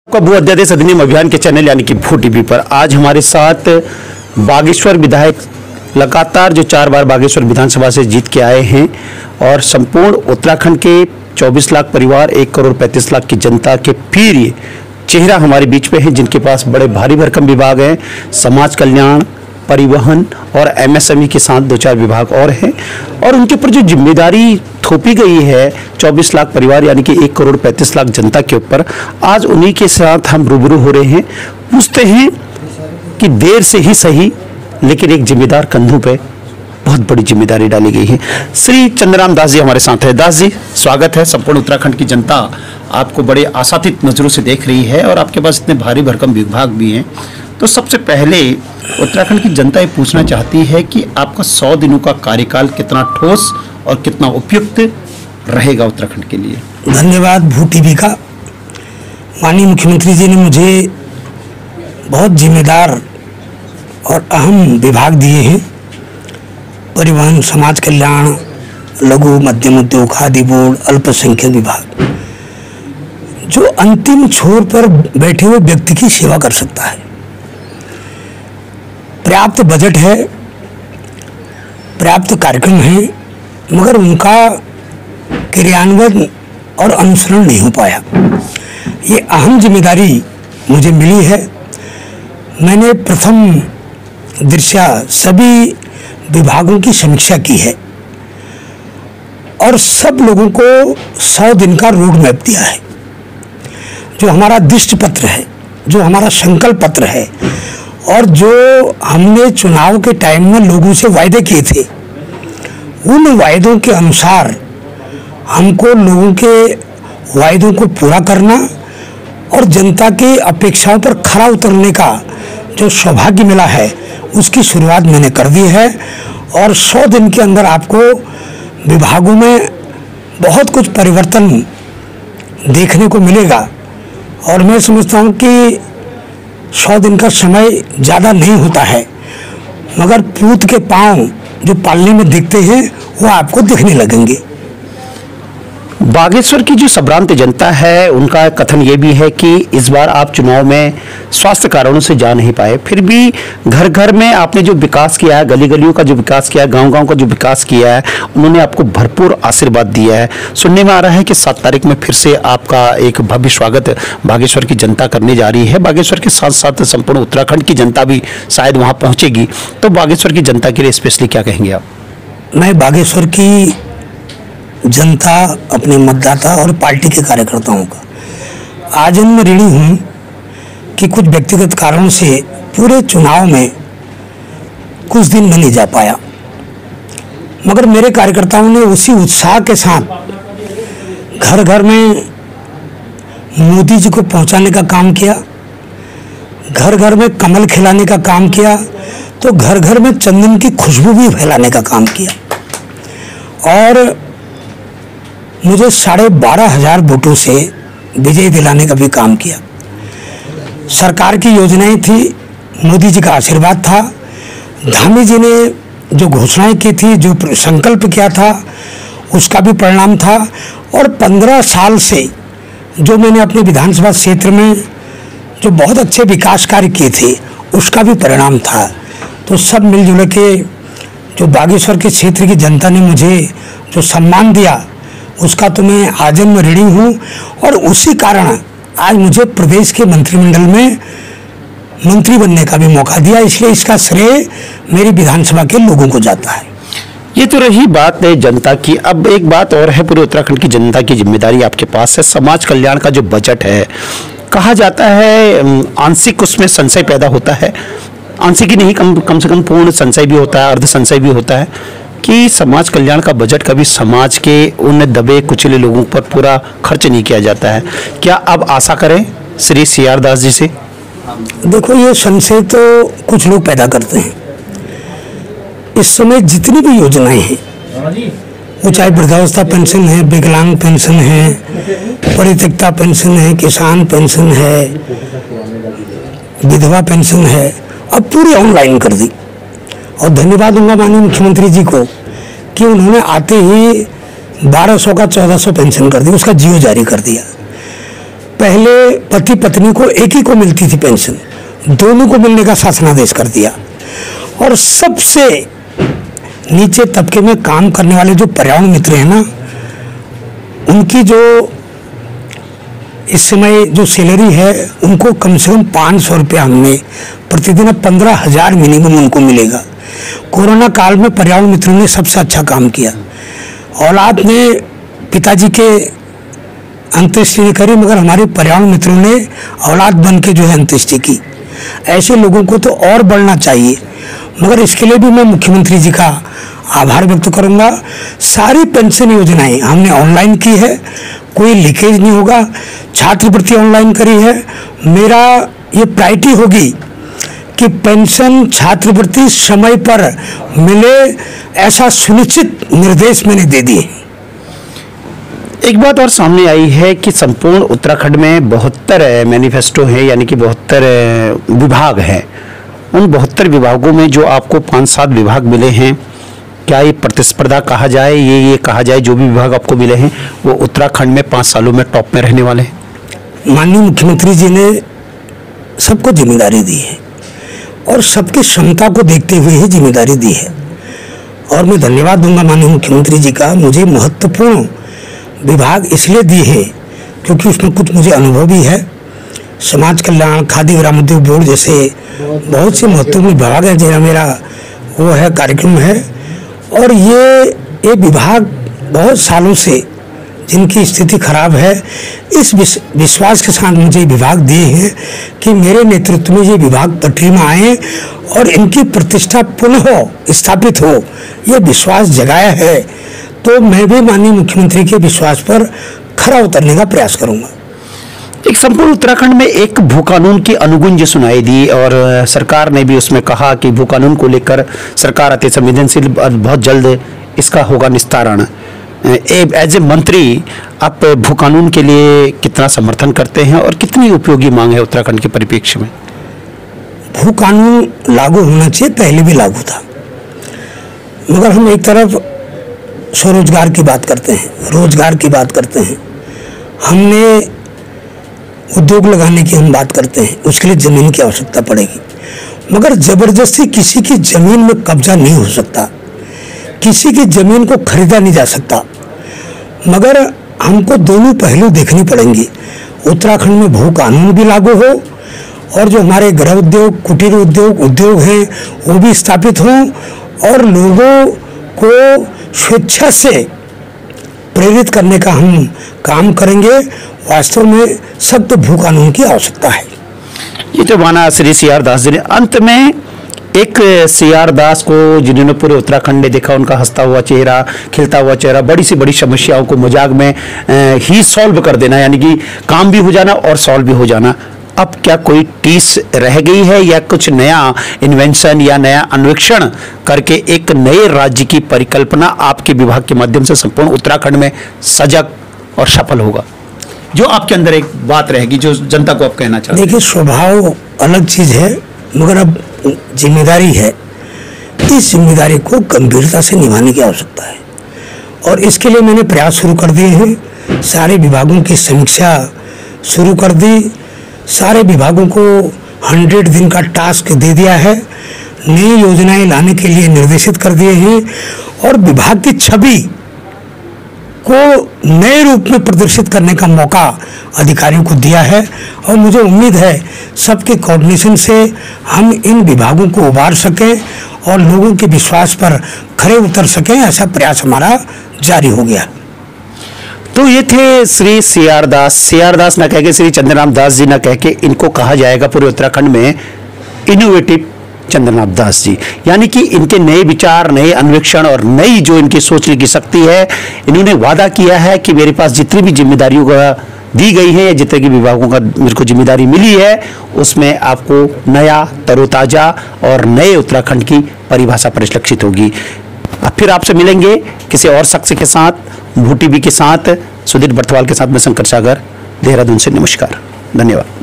का भू अध्यादेश अधिनियम अभियान के चैनल यानी कि भू टीवी पर आज हमारे साथ बागेश्वर विधायक लगातार जो 4 बार बागेश्वर विधानसभा से जीत के आए हैं और संपूर्ण उत्तराखंड के 24 लाख परिवार 1 करोड़ 35 लाख की जनता के प्रिय चेहरा हमारे बीच में है, जिनके पास बड़े भारी भरकम विभाग हैं, समाज कल्याण, परिवहन और एमएसएमई के साथ 2-4 विभाग और हैं और उनके ऊपर जो जिम्मेदारी थोपी गई है 24 लाख परिवार यानी कि 1 करोड़ 35 लाख जनता के ऊपर, आज उन्हीं के साथ हम रूबरू हो रहे हैं। पूछते हैं कि देर से ही सही लेकिन एक जिम्मेदार कंधों पे बहुत बड़ी जिम्मेदारी डाली गई है। श्री चंद्रराम दास जी हमारे साथ है। दास जी, स्वागत है। संपूर्ण उत्तराखंड की जनता आपको बड़े आशातीत नजरों से देख रही है और आपके पास इतने भारी भरकम विभाग भी हैं। तो सबसे पहले उत्तराखंड की जनता ये पूछना चाहती है कि आपका 100 दिनों का कार्यकाल कितना ठोस और कितना उपयुक्त रहेगा उत्तराखंड के लिए। धन्यवाद भू टीवी का। माननीय मुख्यमंत्री जी ने मुझे बहुत जिम्मेदार और अहम विभाग दिए हैं। परिवहन, समाज कल्याण, लघु मध्यम उद्योग, खादी बोर्ड, अल्पसंख्यक विभाग, जो अंतिम छोर पर बैठे हुए व्यक्ति की सेवा कर सकता है। पर्याप्त बजट है, पर्याप्त कार्यक्रम है, मगर उनका क्रियान्वयन और अनुसरण नहीं हो पाया। ये अहम जिम्मेदारी मुझे मिली है। मैंने प्रथम दृष्टया सभी विभागों की समीक्षा की है और सब लोगों को 100 दिन का रोड मैप दिया है। जो हमारा दृष्टि पत्र है, जो हमारा संकल्प पत्र है और जो हमने चुनाव के टाइम में लोगों से वायदे किए थे, उन वायदों के अनुसार हमको लोगों के वायदों को पूरा करना और जनता की अपेक्षाओं पर खरा उतरने का जो सौभाग्य मिला है, उसकी शुरुआत मैंने कर दी है। और 100 दिन के अंदर आपको विभागों में बहुत कुछ परिवर्तन देखने को मिलेगा और मैं समझता हूँ कि 100 दिन का समय ज़्यादा नहीं होता है, मगर पूत के पांव जो पालने में दिखते हैं वो आपको दिखने लगेंगे। बागेश्वर की जो संभ्रांत जनता है उनका कथन ये भी है कि इस बार आप चुनाव में स्वास्थ्य कारणों से जा नहीं पाए, फिर भी घर घर में आपने जो विकास किया है, गली गलियों का जो विकास किया है, गांव गांव का जो विकास किया है, उन्होंने आपको भरपूर आशीर्वाद दिया है। सुनने में आ रहा है कि 7 तारीख में फिर से आपका एक भव्य स्वागत बागेश्वर की जनता करने जा रही है। बागेश्वर के साथ साथ संपूर्ण उत्तराखंड की जनता भी शायद वहाँ पहुँचेगी, तो बागेश्वर की जनता के लिए स्पेशली क्या कहेंगे आप? मैं बागेश्वर की जनता, अपने मतदाता और पार्टी के कार्यकर्ताओं का आजन्म ऋणी हूँ कि कुछ व्यक्तिगत कारणों से पूरे चुनाव में कुछ दिन में नहीं जा पाया, मगर मेरे कार्यकर्ताओं ने उसी उत्साह के साथ घर घर में मोदी जी को पहुंचाने का काम किया, घर घर में कमल खिलाने का काम किया, तो घर घर में चंदन की खुशबू भी फैलाने का काम किया और मुझे 12,500 वोटों से विजय दिलाने का भी काम किया। सरकार की योजनाएं थी, मोदी जी का आशीर्वाद था, धामी जी ने जो घोषणाएं की थी, जो संकल्प किया था, उसका भी परिणाम था और 15 साल से जो मैंने अपने विधानसभा क्षेत्र में जो बहुत अच्छे विकास कार्य किए थे, उसका भी परिणाम था। तो सब मिलजुल के जो बागेश्वर के क्षेत्र की जनता ने मुझे जो सम्मान दिया, उसका तो मैं आजन्म ऋणी हूँ और उसी कारण आज मुझे प्रदेश के मंत्रिमंडल में मंत्री बनने का भी मौका दिया, इसलिए इसका श्रेय मेरी विधानसभा के लोगों को जाता है। ये तो रही बात है जनता की। अब एक बात और है, पूरे उत्तराखंड की जनता की जिम्मेदारी आपके पास है। समाज कल्याण का जो बजट है, कहा जाता है आंशिक उसमें संशय पैदा होता है, आंशिक ही नहीं, कम से कम पूर्ण संशय भी होता है, अर्ध संशय भी होता है कि समाज कल्याण का बजट कभी समाज के उन दबे कुचले लोगों पर पूरा खर्च नहीं किया जाता है। क्या अब आशा करें श्री CR दास जी से? देखो, ये संशय तो कुछ लोग पैदा करते हैं। इस समय जितनी भी योजनाएं हैं, वो चाहे वृद्धावस्था पेंशन है, विकलांग पेंशन है, परित्यक्ता पेंशन है, किसान पेंशन है, विधवा पेंशन है, अब पूरी ऑनलाइन कर दी। और धन्यवाद दूंगा माननीय मुख्यमंत्री जी को कि उन्होंने आते ही 1200 का 1400 पेंशन कर दी, उसका जियो जारी कर दिया। पहले पति पत्नी को एक ही को मिलती थी पेंशन, दोनों को मिलने का शासनादेश कर दिया। और सबसे नीचे तबके में काम करने वाले जो पर्यावरण मित्र हैं ना, उनकी जो इस समय जो सैलरी है उनको कम से कम 500 रुपया हमने प्रतिदिन 15,000 मिनिमम उनको मिलेगा। कोरोना काल में पर्यावरण मित्रों ने सबसे अच्छा काम किया। औलाद ने पिताजी के अंत्येष्टि नहीं करी, मगर हमारे पर्यावरण मित्रों ने औलाद बन के जो है अंत्येष्टि की। ऐसे लोगों को तो और बढ़ना चाहिए, मगर इसके लिए भी मैं मुख्यमंत्री जी का आभार व्यक्त करूंगा। सारी पेंशन योजनाएं हमने ऑनलाइन की है, कोई लीकेज नहीं होगा। छात्रवृत्ति ऑनलाइन करी है। मेरा ये प्रायोरिटी होगी कि पेंशन छात्रवृत्ति समय पर मिले, ऐसा सुनिश्चित निर्देश मैंने दे दिए। एक बात और सामने आई है कि संपूर्ण उत्तराखंड में 72 मैनिफेस्टो हैं, यानी कि 72 विभाग हैं। उन 72 विभागों में जो आपको 5-7 विभाग मिले हैं, क्या ये प्रतिस्पर्धा कहा जाए, ये कहा जाए जो भी विभाग आपको मिले हैं वो उत्तराखंड में 5 सालों में टॉप में रहने वाले हैं? माननीय मुख्यमंत्री जी ने सबको जिम्मेदारी दी है और सबकी क्षमता को देखते हुए ही जिम्मेदारी दी है। और मैं धन्यवाद दूंगा माननीय मुख्यमंत्री जी का। मुझे महत्वपूर्ण विभाग इसलिए दिए हैं क्योंकि उसमें कुछ मुझे अनुभव भी है। समाज कल्याण, खादी ग्रामोद्योग बोर्ड जैसे बहुत से महत्वपूर्ण विभाग है, जरा मेरा वो है कार्यक्रम है। और ये विभाग बहुत सालों से जिनकी स्थिति खराब है, इस विश्वास के साथ मुझे विभाग दिए हैं कि मेरे नेतृत्व में ये विभाग पटरी में आए और इनकी प्रतिष्ठा पुनः स्थापित हो, ये विश्वास जगाया है। तो मैं भी माननीय मुख्यमंत्री के विश्वास पर खरा उतरने का प्रयास करूंगा। एक संपूर्ण उत्तराखंड में एक भू कानून की अनुगुंज सुनाई दी और सरकार ने भी उसमें कहा कि भू कानून को लेकर सरकार अति संवेदनशील, बहुत जल्द इसका होगा निस्तारण। एज ए मंत्री आप भू कानून के लिए कितना समर्थन करते हैं और कितनी उपयोगी मांग है उत्तराखंड के परिप्रेक्ष्य में? भू कानून लागू होना चाहिए, पहले भी लागू था, मगर हम एक तरफ स्वरोजगार की बात करते हैं, रोजगार की बात करते हैं, हमने उद्योग लगाने की हम बात करते हैं, उसके लिए जमीन की आवश्यकता पड़ेगी। मगर जबरदस्ती किसी की जमीन में कब्जा नहीं हो सकता, किसी की जमीन को खरीदा नहीं जा सकता। मगर हमको दोनों पहलू देखनी पड़ेंगे। उत्तराखंड में भू कानून भी लागू हो और जो हमारे गृह उद्योग, कुटीर उद्योग हैं वो भी स्थापित हों और लोगों को स्वेच्छा से प्रेरित करने का हम काम करेंगे। वास्तव में सख्त भू कानून की आवश्यकता है। ये तो माना श्री CR दास जी ने। अंत में एक CR दास को जिन्होंने पूरे उत्तराखंड ने देखा, उनका हंसता हुआ चेहरा, खिलता हुआ चेहरा, बड़ी से बड़ी समस्याओं को मजाक में ही सॉल्व कर देना, यानी कि काम भी हो जाना और सॉल्व भी हो जाना। अब क्या कोई टीस रह गई है या कुछ नया इन्वेंशन या नया अन्वेषण करके एक नए राज्य की परिकल्पना आपके विभाग के माध्यम से संपूर्ण उत्तराखंड में सजग और सफल होगा? जो आपके अंदर एक बात रहेगी जो जनता को आप कहना चाहते हैं। देखिए, स्वभाव अलग चीज है, मगर अब जिम्मेदारी है। इस जिम्मेदारी को गंभीरता से निभाने की आवश्यकता है और इसके लिए मैंने प्रयास शुरू कर दिए हैं। सारे विभागों की समीक्षा शुरू कर दी, सारे विभागों को 100 दिन का टास्क दे दिया है, नई योजनाएं लाने के लिए निर्देशित कर दिए हैं और विभाग की छवि को नए रूप में प्रदर्शित करने का मौका अधिकारियों को दिया है। और मुझे उम्मीद है सबके कोऑर्डिनेशन से हम इन विभागों को उबार सकें और लोगों के विश्वास पर खरे उतर सकें, ऐसा प्रयास हमारा जारी हो गया। तो ये थे श्री CR दास ना कह के श्री चंद्रनाथ दास जी ना कह के इनको कहा जाएगा पूरे उत्तराखंड में इनोवेटिव चंद्रनाथ दास जी, यानी कि इनके नए विचार, नए अन्वेषण और नई जो इनकी सोचने की शक्ति है। इन्होंने वादा किया है कि मेरे पास जितनी भी जिम्मेदारियों का दी गई है, जितने भी विभागों का मेरे को जिम्मेदारी मिली है, उसमें आपको नया, तरोताजा और नए उत्तराखंड की परिभाषा परिलक्षित होगी। अब फिर आपसे मिलेंगे किसी और शख्स के साथ, भू टीवी के साथ, सुधीर बर्थवाल के साथ। मैं शंकर सागर, देहरादून से नमस्कार, धन्यवाद।